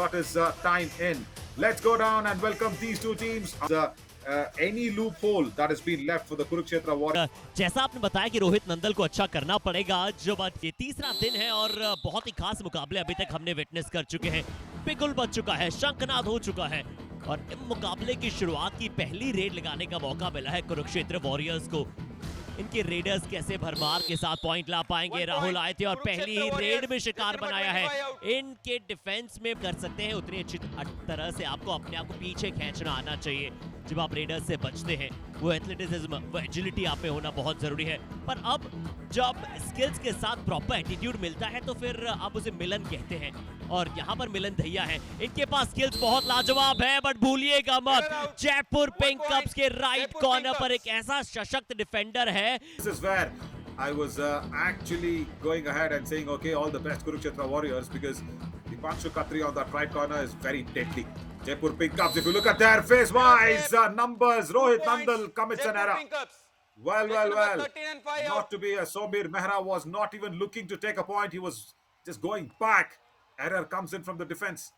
got his time in. Let's go down and welcome these two teams. Any loophole that has been left for the Kurukshetra Warriors. जैसा आपने बताया कि रोहित नंदल को अच्छा करना पड़ेगा आज जो बात ये तीसरा दिन है और बहुत ही खास मुकाबले अभी तक हमने विटनेस कर चुके हैं। बिगुल बच चुका है, शंखनाद हो चुका है और मुकाबले की शुरुआत की पहली रेड लगाने का मौका मिला है कुरुक्षेत्र वॉरियर्स को। इनके रेडर्स कैसे भरमार के साथ पॉइंट ला पाएंगे। राहुल आए थे और पहली ही रेड में शिकार बनाया है। इनके डिफेंस में कर सकते हैं उतनी अच्छी तरह से आपको अपने आप को पीछे खींचना आना चाहिए। जब आप रेडर्स से बचते हैं वो एथलेटिज्म, वो एजिलिटी आप में होना बहुत जरूरी है। पर अब जब स्किल्स के साथ प्रॉपर एटीट्यूड मिलता है तो फिर आप उसे मिलन कहते हैं और यहाँ पर मिलन दहिया है। इनके पास स्किल्स बहुत लाजवाब है बट भूलिएगा मत जयपुर पिंक कप्स के राइट कॉर्नर पर एक ऐसा सशक्त डिफेंडर है। This is where I was actually going ahead and saying, okay, all the best Kurukshetra Warriors, because the Panshu Khatri on that right corner is very deadly. Jaipur Pink Cups, if you look at their face-wise numbers, Rohit Nandal commits an error. Well. Not to be a Somir Mehra was not even looking to take a point. He was just going back. Error comes in from the defense.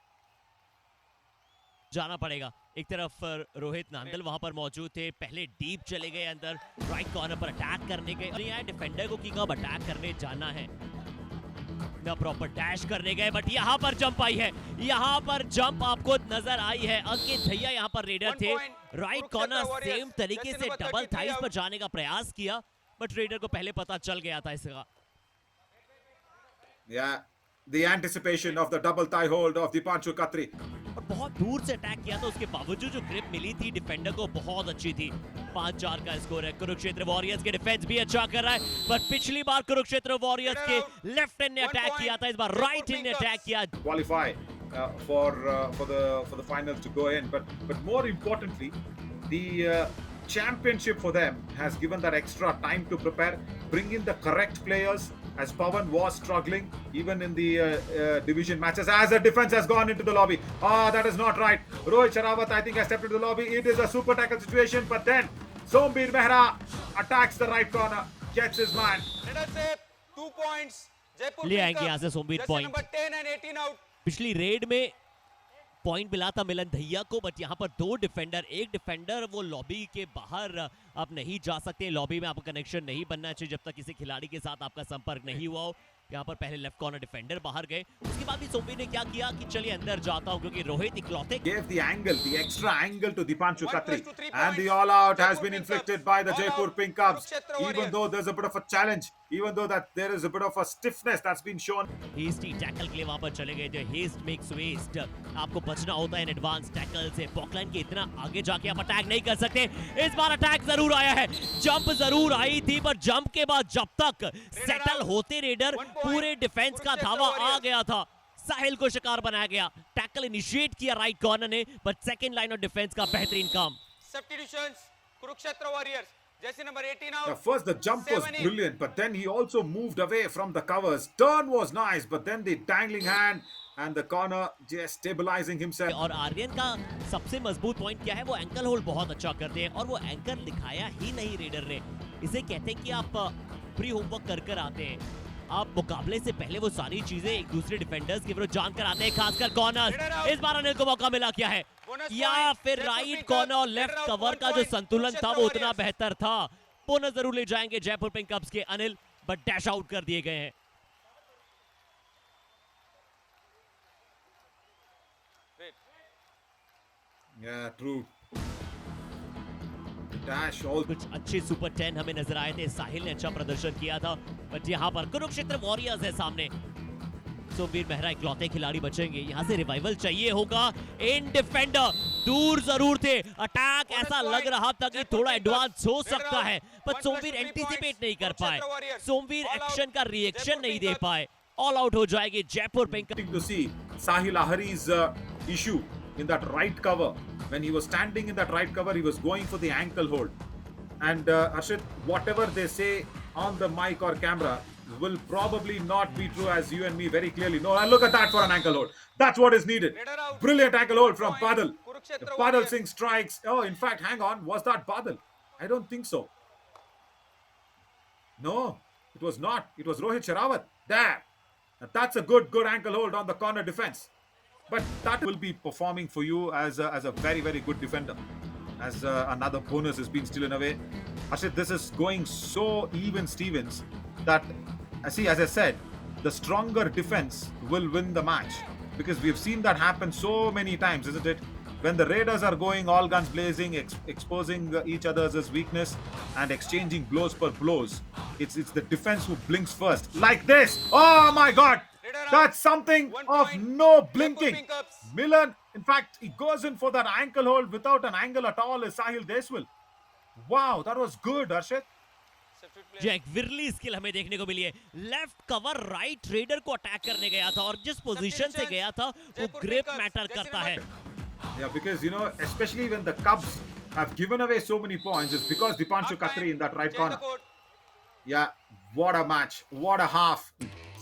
जाना पड़ेगा। एक तरफ रोहित नांदल वहां पर मौजूद थे, पहले deep चले गए अंदर राइट कॉर्नर पर अटैक करने के और यहाँ डिफेंडर को की कब अटैक करने जाना है ना प्रॉपर डैश करने गए बट यहाँ पर जंप आई है। यहाँ पर जंप आपको नजर आई है। अंकित भैया यहाँ पर रेडर थे, राइट कॉर्नर सेम तरीके से डबल थाइस पर जाने का प्रयास किया बट रेडर को पहले पता चल गया था इसका। The anticipation of the double thigh hold of Dipanshu Khatri. और बहुत दूर से अटैक किया था, उसके बावजूद जो ग्रिप मिली थी डिफेंडर को बहुत अच्छी थी। 5-4 का स्कोर है। कुरुक्षेत्र वॉरियर्स के डिफेंस भी अच्छा कर रहा है पर पिछली बार कुरुक्षेत्र वॉरियर्स के लेफ्ट हैंड ने अटैक किया था, इस बार राइट हैंड ने अटैक किया। Qualify for the finals to go in, but more importantly, the championship for them has given that extra time to prepare, bring in the correct players. As Pawan was struggling even in the division matches, as the defense has gone into the lobby. That is not right. Rohit Sherawat, I think, has stepped into the lobby. It is a super tackle situation, but then Sombir Mehra attacks the right corner, gets his man. Let us say 2 points. Jaipur ले आएंगे यहाँ से Somvir point. number 10 and 18 out. पिछली red में point मिला था मिलन दहिया को but यहाँ पर दो डिफेंडर, एक डिफेंडर वो लॉबी के बाहर आप नहीं जा सकते। लॉबी में आपका कनेक्शन नहीं बनना चाहिए जब तक किसी खिलाड़ी के साथ आपका संपर्क नहीं हुआ हो। यहाँ पर पहले लेफ्ट कॉर्नर डिफेंडर बाहर गए, उसके बाद भी सोमवीर ने क्या किया कि चलिए अंदर जाता हूं क्योंकि रोहित इकलौते gave the angle, the extra angle to Dipanshu Khatri, and the all out has been inflicted by the Jaipur Pink Cubs. Even though there's a bit of a challenge, even though that there is a bit of a stiffness that's been shown. Hasty tackle के लिए वहां पर चले गए थे। Haste makes waste, आपको बचना होता है इन एडवांस टैकल से। बॉकलाइन के इतना आगे जाके आप अटैक नहीं कर सकते। इस बार अटैक जरूर आया है, जंप जरूर आई थी पर जंप के बाद जब तक सेटल होते रेडर पूरे डिफेंस का धावा आ गया था। साहिल को शिकार बनाया गया, टैकल इनिशिएट किया राइट कॉर्नर ने but second line of defence का बेहतरीन काम। Substitutions. Kurukshetra Warriors. Jersey number 18 out. First the jump was brilliant, but then he also moved away from the covers. Turn was nice, but then the dangling hand and the corner just stabilizing himself. और आर्यन का सबसे मजबूत point क्या है, वो ankle hold बहुत अच्छा करते हैं और वो एंकल दिखाया ही नहीं रेडर ने। इसे कहते हैं कि आप प्री होमवर्क कर आते हैं, आप मुकाबले से पहले वो सारी चीजें एक दूसरे डिफेंडर्स के विरुद्ध जानकर आते हैं, खासकर कॉर्नर। इस बार अनिल को मौका मिला क्या है या फिर राइट कॉर्नर और लेफ्ट कवर का जो संतुलन था वो उतना बेहतर था। पुनः जरूर ले जाएंगे जयपुर पिंक कप्स के अनिल बट डैश आउट कर दिए गए हैं। Yeah, true. Dash all. कुछ अच्छे सुपर 10 हमें नजर आए थे, साहिल ने अच्छा प्रदर्शन किया था बट यहाँ पर कुरुक्षेत्र वॉरियर्स है सामने। सोमवीर मेहरा इकलौते खिलाड़ी बचेंगे, यहाँ से रिवाइवल चाहिए होगा। इन डिफेंडर दूर जरूर थे, अटैक ऐसा लग रहा था कि थोड़ा एडवांस हो सकता है पर सोमवीर एंटीसिपेट नहीं कर पाए, सोमवीर एक्शन का रिएक्शन नहीं दे पाए। ऑल आउट हो जाएगी Jaipur pink. To see Sahil Ahari's issue in that right cover. When he was standing in that right cover, he was going for the ankle hold. And Ashit, whatever they say on the mic or camera will probably not be true as you and me very clearly know. And look at that for an ankle hold. That's what is needed. Brilliant ankle hold from Badal. Badal Singh strikes. Oh, in fact, hang on. Was that Badal? I don't think so. No, it was not. It was Rohit Sherawat. There. That's a good ankle hold on the corner defense. But that will be performing for you as a very, very good defender. As another bonus is being stolen away. Ashit, this is going so even Stevens that, see, as I said, the stronger defense will win the match. Because we've seen that happen so many times, isn't it? When the Raiders are going all guns blazing, exposing each other's weakness and exchanging blows per blows, it's the defense who blinks first. Like this! Oh my God! That's something of no blinking. Milan, in fact, he goes in for that ankle hold without an angle at all is Sahil Deswal. Wow, that was good, Arshit. जो एक विरली skill हमें देखने को मिली है, left cover right raider को attack करने गया था और जिस पोजीशन से गया था वो ग्रिप मैटर करता है. Yeah, because you know, especially when the Cubs have given away so many points, it's because Dipanshu Khatri in that right corner. Yeah, what a match, what a half.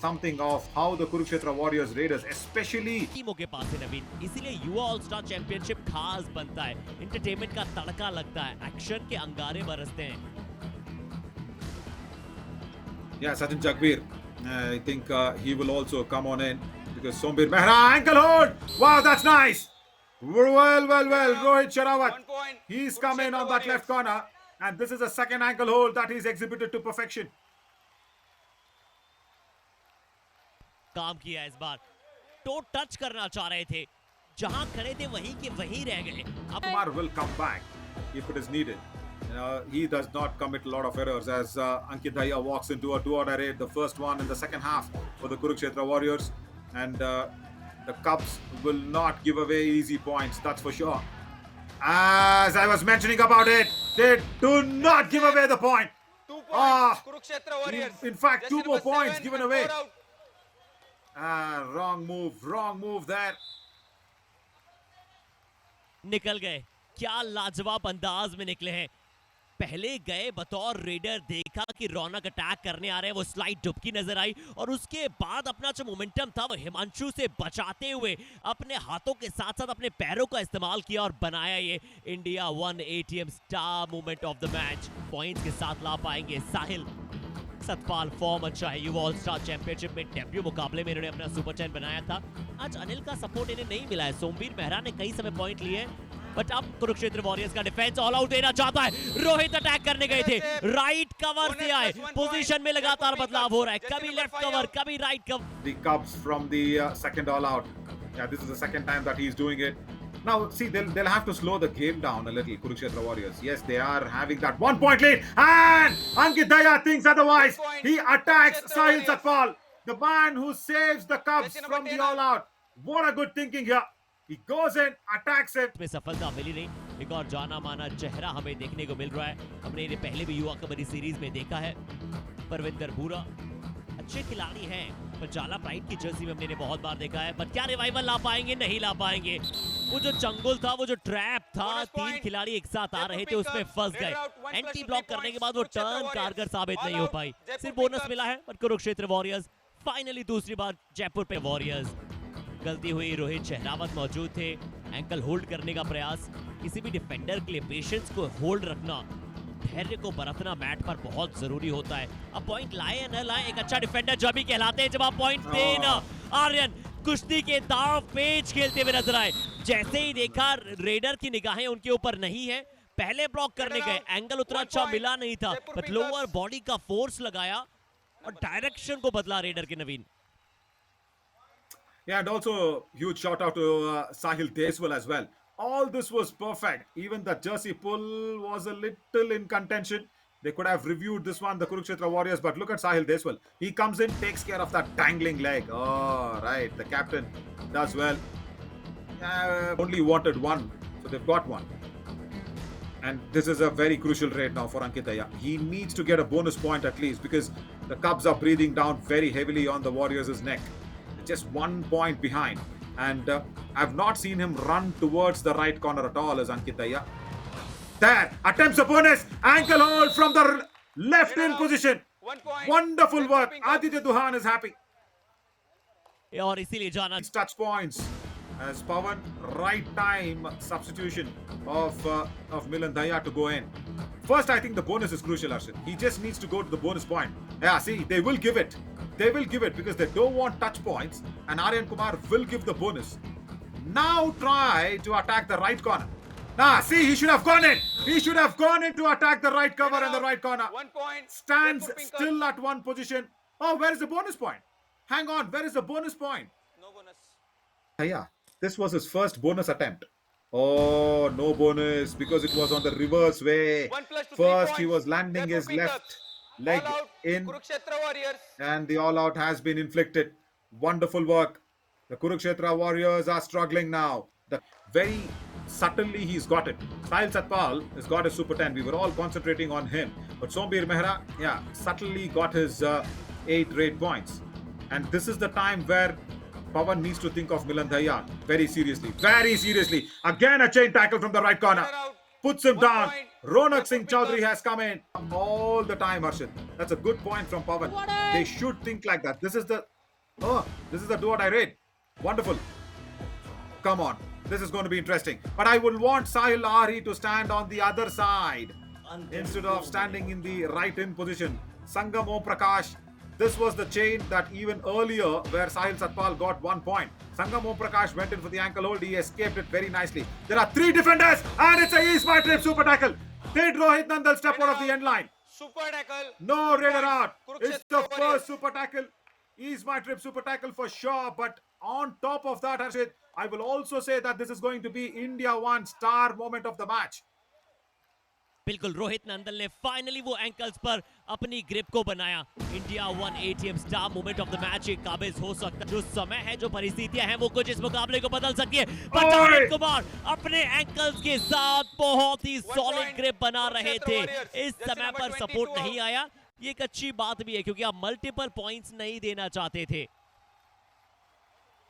Something of how the Kurukshetra Warriors Raiders, especially टीमों के पास है नवीन, इसीलिए युवा all star championship खास बनता है. Entertainment का तड़का लगता है, एक्शन के अंगारे बरसते हैं. Yeah, Sachin Jagbir. I think he will also come on in because Sombir Mehra ankle hold. Wow, that's nice. Well. Rohit Sharawat. He's come in on that left corner, and this is a second ankle hold that he's exhibited to perfection. काम किया इस बार. To touch करना चाह रहे थे, जहां खड़े थे वहीं के वहीं रह गए. अब Kumar will come back if it is needed. He does not commit a lot of errors as Ankit Daya walks into a two-order raid, the first one in the second half for the Kurukshetra Warriors, and the Cubs will not give away easy points, that's for sure. As I was mentioning about it, they do not give away the point. 2 points, Ah, Kurukshetra Warriors. in fact, Jersey two more number points 7 given and away. 4 out. Wrong move there. निकल गए. क्या लाजवाब अंदाज में निकले हैं. पहले गए बतौर रेडर, देखा कि रौनक अटैक करने आ रहे हैं, वो स्लाइड डुबकी नजर आई और उसके बाद अपना जो मोमेंटम था वो हिमांशु से बचाते हुए अपने हाथों के साथ साथ अपने पैरों का इस्तेमाल किया और बनाया ये India 1 ATM star moment of the match. Points के साथ ला पाएंगे साहिल. सतपाल फॉर्म अच्छा है. युवा ऑल स्टार चैंपियनशिप में डेब्यू मुकाबले में इन्होंने अपना सुपर चैन बनाया था. आज अनिल का सपोर्ट इन्हें नहीं मिला है. सोमवीर मेहरा ने कई समय पॉइंट लिए, बट अब कुरुक्षेत्र वॉरियर्स का डिफेंस ऑल आउट देना चाहता है. रोहित अटैक करने गए थे, राइट कवर से आए, पोजीशन में लगातार बदलाव हो रहा है. कभी लेफ्ट कवर, कभी right cover. The Cubs from the second all out. Yeah, this is the second time that he's doing it. Now, see, they'll have to slow the game down a little, Kurukshetra Warriors. Yes, they are having that 1 point lead. And Ankit Daya thinks otherwise. He attacks Sahil Satpal, the man who saves the Cubs from the all out. What a good thinking here. He goes in, attacks him. में सफलता मिली नहीं. एक और जाना माना चेहरा हमें देखने को मिल रहा है. हमने इन्हें पहले भी युवा कबड्डी सीरीज में देखा है. परविंदर भूरा अच्छे खिलाड़ी हैं, पर जाला प्राइड की जर्सी में हमने इन्हें बहुत बार देखा है. बट क्या रिवाइवल ला पाएंगे? नहीं ला पाएंगे. वो जो चंगुल था, वो जो ट्रैप था, 3 खिलाड़ी एक साथ आ रहे थे, उसमें फंस गए. एंटी ब्लॉक करने के बाद वो टर्न कारगर साबित नहीं हो पाई. सिर्फ बोनस मिला है. पर कुरुक्षेत्र वॉरियर्स फाइनली दूसरी बार जयपुर पे वॉरियर्स. गलती हुई. रोहित शेहरावत मौजूद थे. एंकल होल्ड करने का प्रयास. किसी भी डिफेंडर के लिए पेशेंस को होल्ड रखना, धैर्य को बरतना मैट पर बहुत जरूरी होता है. अब पॉइंट लाए या न लाए, एक अच्छा डिफेंडर जब भी कहलाते हैं जब आप पॉइंट देना. आर्यन कुश्ती के दांव पेच खेलते हुए नजर आए. जैसे ही देखा रेडर की निगाहें उनके ऊपर नहीं है, पहले ब्लॉक करने गए. एंगल उतना अच्छा मिला नहीं था, बट लोअर बॉडी का फोर्स लगाया और डायरेक्शन को बदला रेडर के. नवीन. Yeah, and also huge shout out to Sahil Deswal as well. All this was perfect. Even the jersey pull was a little in contention. They could have reviewed this one, the Kurukshetra Warriors, but look at Sahil Deswal. He comes in, takes care of that dangling leg. Oh, right. The captain does well. Only wanted one, so they've got one. And this is a very crucial raid now for Ankit Daya. He needs to get a bonus point at least because the Cubs are breathing down very heavily on the Warriors' neck. Just 1 point behind. And I've not seen him run towards the right corner at all as Ankit Daya. There, attempts a bonus. Ankle hold from the left in position. 1 point. Wonderful work. Aditya Duhan is happy. और इसीलिए जाना. Touch points as Pawan, right time substitution of Milan Daya to go in. First, I think the bonus is crucial, Arshit. He just needs to go to the bonus point. Yeah, see, they will give it. They will give it because they don't want touch points, and Aryan Kumar will give the bonus. Now try to attack the right corner. Nah, see, he should have gone in. He should have gone in to attack the right cover and the right corner. 1 point. Stands Jaipur Pink still Cups. at one position. Oh, where is the bonus point? Hang on, where is the bonus point? No bonus. Yeah, this was his first bonus attempt. Oh, no bonus because it was on the reverse way. 1 plus 2 First, 3 he was points. landing Jaipur his Pink left Cups. leg All out. in, Kurukshetra Warriors. and the all out has been inflicted. Wonderful work. The Kurukshetra Warriors are struggling now. The very subtly he's got it. Sahil Satpal has got a super 10. We were all concentrating on him, but Sombir Mehra, yeah, subtly got his 8 rate points. And this is the time where Pawan needs to think of Milan Daya very seriously. Very seriously. Again, a chain tackle from the right corner. Corner out. Puts him 1 down. point. Ronak Jaipur Singh Pink Chaudhary Cups. has come in all the time, Harshit. That's a good point from Pawan. They should think like that. This is the do or die raid. Wonderful. Come on. This is going to be interesting. But I would want Sahil Lahiri to stand on the other side instead of standing in the right in position. Sangam Om Prakash. This was the chain that even earlier where Sahil Satpal got 1 point. Sangam Om Prakash went in for the ankle hold. He escaped it very nicely. There are 3 defenders and it's a East My Trip super tackle. Did Rohit Nandal step out of the end line? Super tackle. No, 2 Raider points. out. It's the Kurukshetra Warriors. first super tackle. Is my trip super tackle for sure. But on top of that, Harshit, I will also say that this is going to be India 1 star moment of the match. बिल्कुल रोहित नंदल ने finally वो ankles पर अपनी grip को बनाया। India 1 ATM star moment of the match एक काबिज हो सकता है। जो समय है, जो परिस्थितियां हैं, वो कुछ इस मुकाबले को बदल सकती है। पर ओए! जावेद कुमार अपने एंकल्स के साथ बहुत ही 1 सॉलिड point. ग्रिप बना रहे थे। Warriors. इस जैसे समय नंबर पर 22 सपोर्ट out. नहीं आया, ये एक अच्छी बात भी है क्योंकि आप मल्टीपल पॉइंट्स नहीं देना चाहते थे।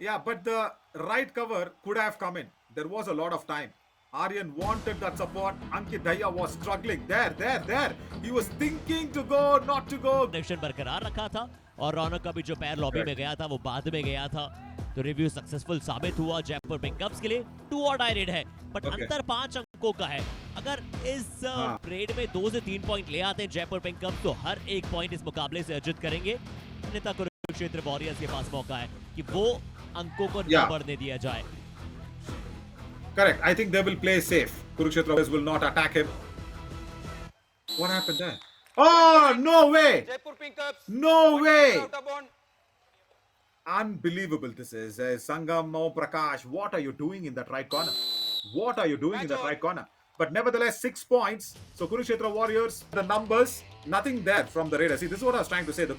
Yeah, but the right cover could have come in. There was a lot of time. Aryan wanted that support. Ankit Daya was struggling. There. He was thinking to go, not to go. Connection बरकरार रखा था और रौनक का भी जो पैर lobby में गया था वो बाद में गया था। तो रिव्यू सक्सेसफुल साबित हुआ जयपुर पिंक कप्स के लिए। 2 और डाई रेड है, बट Okay. अंतर 5 अंकों का है। अगर इस हाँ। रेड में 2 से 3 पॉइंट ले आते हैं जयपुर पिंक कप्स तो हर एक पॉइंट इस मुकाबले से अर्जित करेंगे। अन्यथा कुरुक्षेत्र वॉरियर्स के पास मौका है कि वो अंकों को न Yeah. बढ़ने दिया जाए। Correct. I think they will play safe. Kurukshetra will not attack him. What happened there? Oh, no way! Jaipur Pink Cups. No 1 way! out of bound. Unbelievable this is. Sangam Om Prakash, what are you doing in that right corner? What are you doing in that right corner? But nevertheless, 6 points. So Kurukshetra Warriors, the numbers, nothing there from the Raiders. See, this is what I was trying to say. The